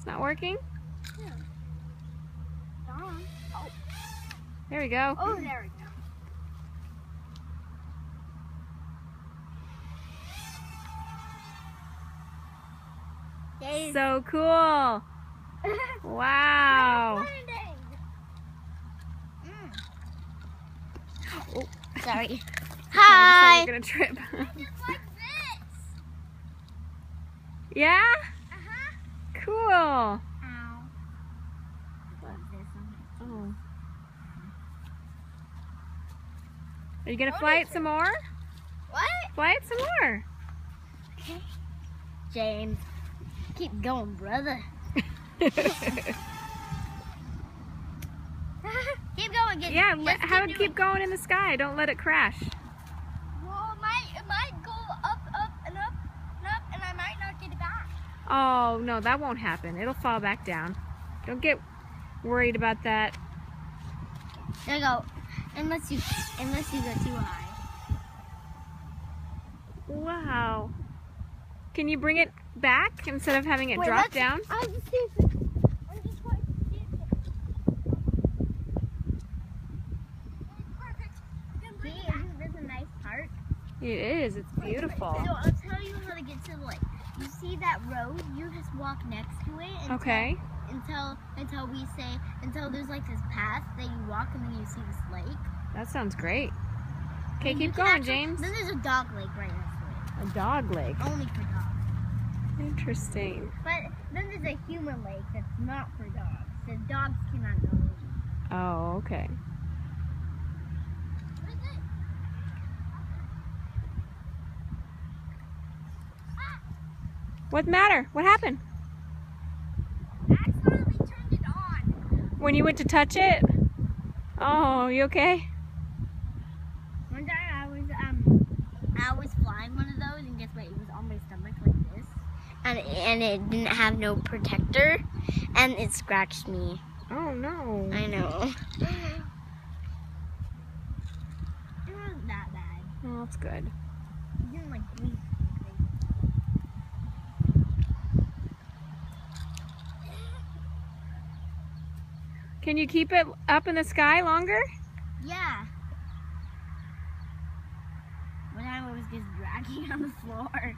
It's not working? Yeah. Oh. There we go. Oh, there we go. So cool. Wow. Oh, sorry. Hi. Hi. You're gonna trip. I just like this. Yeah? Uh-huh. Cool. Ow. Love this one. Oh. Are you gonna fly it some more? What? Fly it some more. Okay. James, keep going, brother. Keep going. Yeah, have it keep going in the sky. Don't let it crash. Well, it might go up, and up, and up, and I might not get it back. Oh, no, that won't happen. It'll fall back down. Don't get worried about that. There you go. Unless you go too high. Wow. Can you bring it back instead of having it drop down? I'll just see if I'm just going to see if perfect. See, isn't this a nice park? It is. It's beautiful. So I'll tell you how to get to the lake. You see that road? You just walk next to it. Okay. Until there's like this path that you walk and then you see this lake. That sounds great. Okay, And you keep can going, actually- James. Then there's a dog lake right next to A dog lake. it. Only for dogs. Interesting. But then there's a human lake that's not for dogs. So dogs cannot go in. Oh, okay. What is it? What matter? What happened? I accidentally turned it on. When you went to touch it? Oh, you okay? One time I was flying one of those, and guess what? It was on my stomach like this, and it didn't have no protector, and it scratched me. Oh, no. I know. It wasn't that bad. Oh, that's good. It didn't like bleed. Can you keep it up in the sky longer? Yeah. One time I was just dragging on the floor.